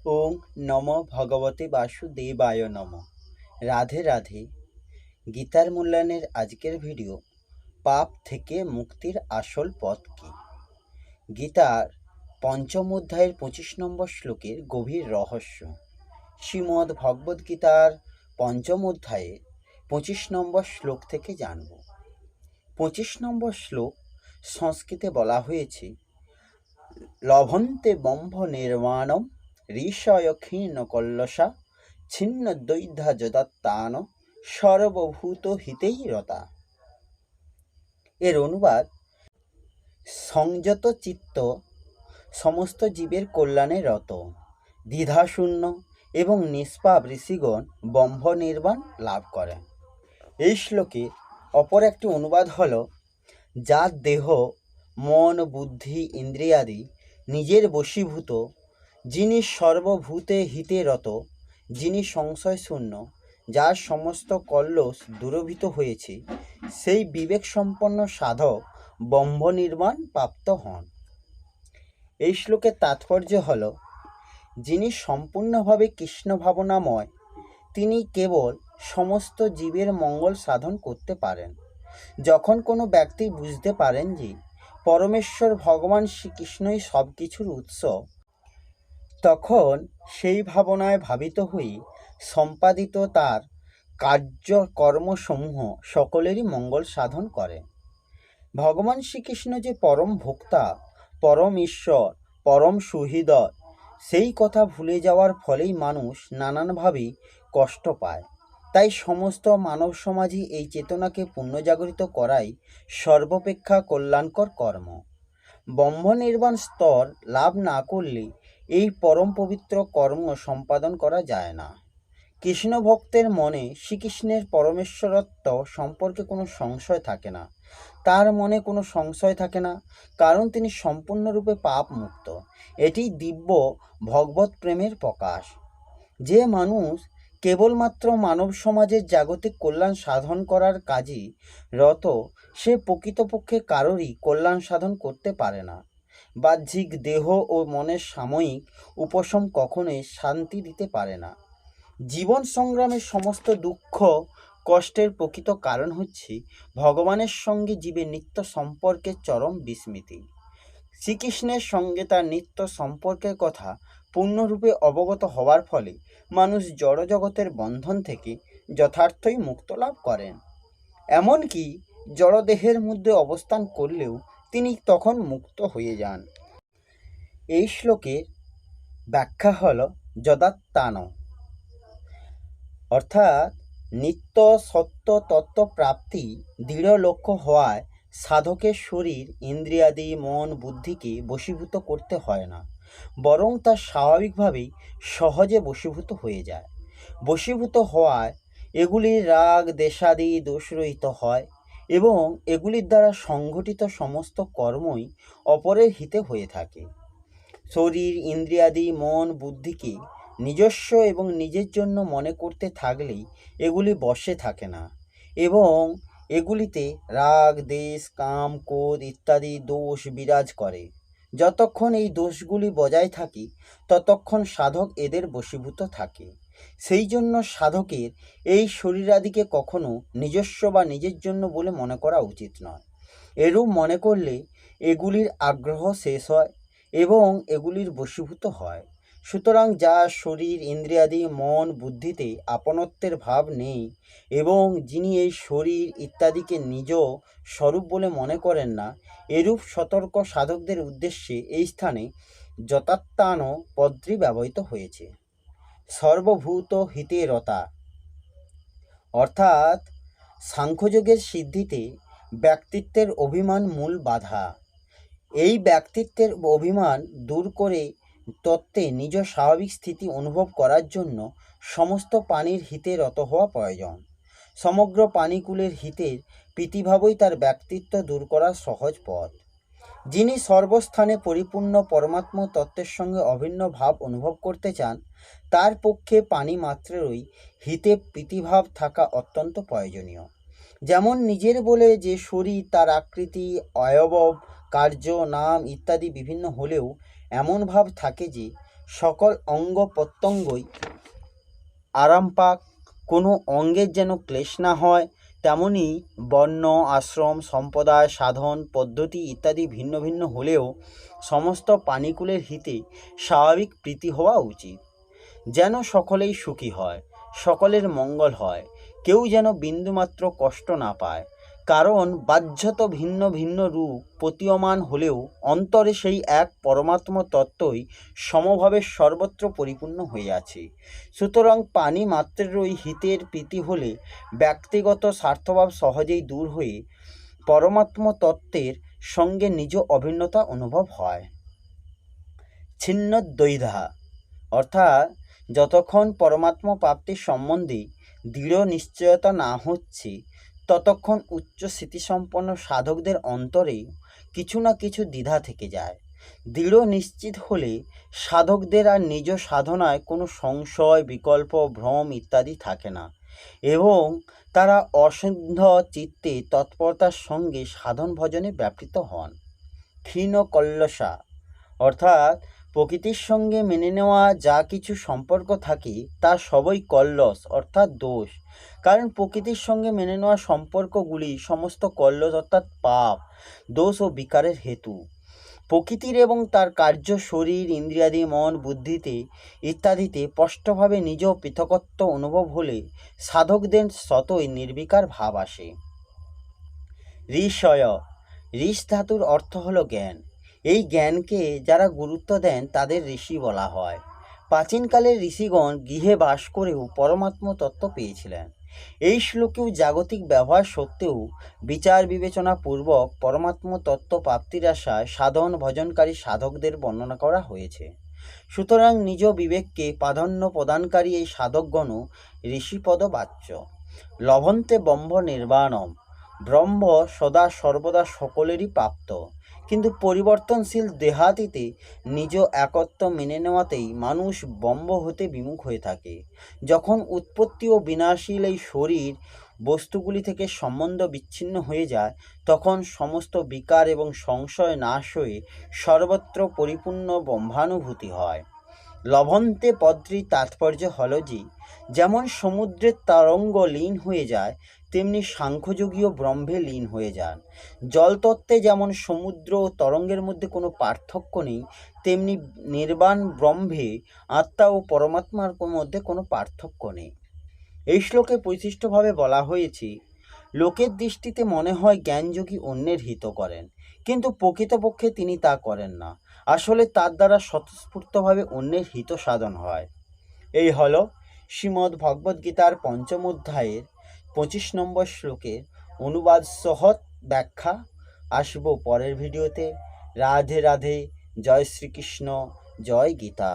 ওং নম ভগবতে বাসুদেবায় নম। রাধে রাধে। গীতার মূল্যায়নের আজকের ভিডিও, পাপ থেকে মুক্তির আসল পথ কি। গীতার পঞ্চম অধ্যায়ের 25 নম্বর শ্লোকের গভীর রহস্য। শ্রীমদ্ ভগবদ্ গীতার পঞ্চম অধ্যায়ে 25 নম্বর শ্লোক থেকে জানব। 25 নম্বর শ্লোক সংস্কৃতে বলা হয়েছে, লভন্তে ব্রহ্ম নির্মাণম ঋষয় ক্ষীণ কল্লসা ছিন্ন দৈধ্যা যদাত্তান সর্বভূত হিতেই রতা। এর অনুবাদ, সংযত চিত্ত সমস্ত জীবের কল্যাণে রত, দ্বিধাশূন্য এবং নিষ্পাপ ঋষিগণ ব্রহ্ম নির্বাণ লাভ করেন। এই শ্লোকে অপর একটি অনুবাদ হল, যার দেহ মন বুদ্ধি ইন্দ্রিয়াদি নিজের বশীভূত, যিনি সর্বভূতে হিতে রত, যিনি সংশয় শূন্য, যার সমস্ত কল্লোষ দূরভূত হয়েছে, সেই বিবেক সম্পন্ন সাধক ব্রহ্ম নির্বাণ প্রাপ্ত হন। এই শ্লোকের তাৎপর্য হল, যিনি সম্পূর্ণভাবে কৃষ্ণ ভাবনাময়, তিনি কেবল সমস্ত জীবের মঙ্গল সাধন করতে পারেন। যখন কোনো ব্যক্তি বুঝতে পারেন যে পরমেশ্বর ভগবান শ্রীকৃষ্ণই সব কিছুর উৎস, তখন সেই ভাবনায় ভাবিত হয়ে সম্পাদিত তার কার্যকর্মসমূহ সকলেরই মঙ্গল সাধন করে। ভগবান শ্রীকৃষ্ণ যে পরম ভোক্তা, পরম ঈশ্বর, পরম সুহৃদয়, সেই কথা ভুলে যাওয়ার ফলেই মানুষ নানানভাবে কষ্ট পায়। তাই সমস্ত মানব সমাজই এই চেতনাকে পুনর্জাগরিত করাই সর্বাপেক্ষা কল্যাণকর কর্ম। ব্রহ্ম নির্বাণ স্তর লাভ না করলে এই পরম পবিত্র কর্ম সম্পাদন করা যায় না। কৃষ্ণ ভক্তের মনে শ্রীকৃষ্ণের পরমেশ্বরত্ব সম্পর্কে কোনো সংশয় থাকে না। তার মনে কোনো সংশয় থাকে না, কারণ তিনি সম্পূর্ণরূপে পাপ মুক্ত। এটি দিব্য ভগবত প্রেমের প্রকাশ। যে মানুষ কেবলমাত্র মানব সমাজের জাগতিক কল্যাণ সাধন করার কাজে রত, সে প্রকৃতপক্ষে কারোরই কল্যাণ সাধন করতে পারে না। বাহ্যিক দেহ ও মনের সাময়িক উপশম কখনোই শান্তি দিতে পারে না। জীবন সংগ্রামের সমস্ত দুঃখ কষ্টের প্রকৃত কারণ হচ্ছে ভগবানের সঙ্গে জীবের নিত্য সম্পর্কের চরম বিস্মৃতি। শ্রীকৃষ্ণের সঙ্গে তার নিত্য সম্পর্কের কথা পূর্ণরূপে অবগত হওয়ার ফলে মানুষ জড়জগতের বন্ধন থেকে যথার্থই মুক্ত লাভ করেন। এমনকি জড়দেহের মধ্যে অবস্থান করলেও তিনি তখন মুক্ত হয়ে যান। এই শ্লোকের ব্যাখ্যা হল যদাত্তান, অর্থাৎ নিত্য সত্য তত্ত্ব প্রাপ্তি দৃঢ় লক্ষ্য হওয়ায় সাধকের শরীর ইন্দ্রিয়াদি মন বুদ্ধিকে বশীভূত করতে হয় না, বরং তা স্বাভাবিকভাবেই সহজে বশীভূত হয়ে যায়। বশীভূত হওয়ায় এগুলির রাগ দেশাদি দোষরহিত হয় এবং এগুলির দ্বারা সংঘটিত সমস্ত কর্মই অপরের হিতে হয়ে থাকে। শরীর ইন্দ্রিয়াদি মন বুদ্ধিকে নিজস্ব এবং নিজের জন্য মনে করতে থাকলেই এগুলি বশে থাকে না এবং এগুলিতে রাগ দেশ কাম ক্রোধ ইত্যাদি দোষ বিরাজ করে। যতক্ষণ এই দোষগুলি বজায় থাকে ততক্ষণ সাধক এদের বশীভূত থাকে। সেই জন্য সাধকের এই শরীরাদিকে কখনো নিজস্ব বা নিজের জন্য বলে মনে করা উচিত নয়। এরূপ মনে করলে এগুলির আগ্রহ শেষ হয় এবং এগুলির বশীভূত হয়। সুতরাং যার শরীর ইন্দ্রিয়াদি মন বুদ্ধিতে আপনত্বের ভাব নেই এবং যিনি এই শরীর ইত্যাদিকে নিজ স্বরূপ বলে মনে করেন না, এরূপ সতর্ক সাধকদের উদ্দেশ্যে এই স্থানে যথাত্তান পদটি ব্যবহৃত হয়েছে। সর্বভূত হিতে রতা, অর্থাৎ সাংখ্যযোগের সিদ্ধিতে ব্যক্তিত্বের অভিমান মূল বাধা। এই ব্যক্তিত্বের অভিমান দূর করে তত্ত্বে নিজ স্বাভাবিক স্থিতি অনুভব করার জন্য সমস্ত প্রাণীর হিতে রত হওয়া প্রয়োজন। সমগ্র প্রাণীকুলের হিতের প্রীতিভাবই তার ব্যক্তিত্ব দূর করার সহজ পথ। যিনি সর্বস্থানে পরিপূর্ণ পরমাত্ম তত্ত্বের সঙ্গে অভিন্ন ভাব অনুভব করতে চান, তার পক্ষে প্রাণী মাত্রেরই হিতে প্রীতিভাব থাকা অত্যন্ত প্রয়োজনীয়। যেমন নিজের বলে যে শরীর, তার আকৃতি অবয়ব কার্য নাম ইত্যাদি বিভিন্ন হলেও এমন ভাব থাকে যে সকল অঙ্গ প্রত্যঙ্গই আরাম পাক, কোনো অঙ্গের যেন ক্লেশ না হয়। তেমনি বর্ণ, আশ্রম, সম্প্রদায়, সাধন পদ্ধতি ইত্যাদি ভিন্ন ভিন্ন হলেও সমস্ত প্রাণীকুলের হিতে স্বাভাবিক প্রীতি হওয়া উচিত। যেন সকলেই সুখী হয়, সকলের মঙ্গল হয়, কেউ যেন বিন্দুমাত্র কষ্ট না পায়। কারণ বাহ্যত ভিন্ন ভিন্ন রূপ প্রতীয়মান হলেও অন্তরে সেই এক পরমাত্ম তত্ত্বই সমভাবে সর্বত্র পরিপূর্ণ হয়ে আছে। সুতরাং প্রাণী মাত্রেরই হিতের প্রীতি হলে ব্যক্তিগত স্বার্থভাব সহজেই দূর হয়ে পরমাত্ম তত্ত্বের সঙ্গে নিজ অভিন্নতা অনুভব হয়। ছিন্ন দ্বৈধা অর্থাৎ যতক্ষণ পরমাত্ম প্রাপ্তির সম্বন্ধে দৃঢ় নিশ্চয়তা না হচ্ছে, ততক্ষণ উচ্চ স্থিতিসম্পন্ন সাধকদের অন্তরে কিছু না কিছু দ্বিধা থেকে যায়। দৃঢ় নিশ্চিত হলে সাধকদের আর নিজ সাধনায় কোনো সংশয়, বিকল্প, ভ্রম ইত্যাদি থাকে না এবং তারা অশুদ্ধ চিত্তে তৎপরতার সঙ্গে সাধন ভজনে ব্যাপৃত হন। ক্ষীণ কল্লসা অর্থাৎ প্রকৃতির সঙ্গে মেনে নেওয়া যা কিছু সম্পর্ক থাকে তা সবই কল্লস অর্থাৎ দোষ। কারণ প্রকৃতির সঙ্গে মেনে নেওয়া সম্পর্কগুলি সমস্ত কল্লস অর্থাৎ পাপ, দোষ ও বিকারের হেতু। প্রকৃতির এবং তার কার্য, শরীর, ইন্দ্রিয়াদি, মন, বুদ্ধিতে ইত্যাদিতে স্পষ্টভাবে নিজ পৃথকত্ব অনুভব হলে সাধকদের স্বতই নির্বিকার ভাব আসে। ঋষয়, ঋষ ধাতুর অর্থ হলো জ্ঞান। এই জ্ঞানকে যারা গুরুত্ব দেন তাদের ঋষি বলা হয়। প্রাচীনকালের ঋষিগণ গৃহে বাস করেও পরমাত্ম তত্ত্ব পেয়েছিলেন। এই শ্লোকেও জাগতিক ব্যবহার সত্ত্বেও বিচার বিবেচনা পূর্বক পরমাত্ম তত্ত্ব প্রাপ্তির আশায় সাধন ভজনকারী সাধকদের বর্ণনা করা হয়েছে। সুতরাং নিজ বিবেককে প্রাধান্য প্রদানকারী এই সাধকগণও ঋষিপদ বাচ্য। লভন্তে ব্রহ্ম নির্বাণম, ব্রহ্ম সদা সর্বদা সকলেরই প্রাপ্ত, কিন্তু পরিবর্তনশীল দেহাতীতে নিজ একত্ব মেনে নেওয়াতেই মানুষ ব্রহ্ম হতে বিমুখ হয়ে থাকে। যখন উৎপত্তি ও বিনাশীল এই শরীর বস্তুগুলি থেকে সম্বন্ধ বিচ্ছিন্ন হয়ে যায়, তখন সমস্ত বিকার এবং সংশয় নাশ হয়ে সর্বত্র পরিপূর্ণ ব্রহ্মানুভূতি হয়। লভন্তে পদটির তাৎপর্য হল যে, যেমন সমুদ্রের তরঙ্গ লীন হয়ে যায়, তেমনি সাংখ্যযোগীয় ব্রহ্মে লীন হয়ে যান। জলতত্ত্বে যেমন সমুদ্র ও তরঙ্গের মধ্যে কোনো পার্থক্য নেই, তেমনি নির্বাণ ব্রহ্মে আত্মা ও পরমাত্মার মধ্যে কোনো পার্থক্য নেই। এই শ্লোকে পরিশিষ্টভাবে বলা হয়েছে, লোকের দৃষ্টিতে মনে হয় জ্ঞানযোগী অন্যের হিত করেন, কিন্তু প্রকৃতপক্ষে তিনি তা করেন না। আসলে তার দ্বারা স্বতঃস্ফূর্তভাবে অন্যের হিত সাধন হয়। এই হল শ্রীমদ্ ভগবদ্গীতার পঞ্চম অধ্যায়ের 25 নম্বর শ্লোকের অনুবাদ সহ ব্যাখ্যা। আসব পরের ভিডিওতে। রাধে রাধে। জয় শ্রীকৃষ্ণ। জয় গীতা।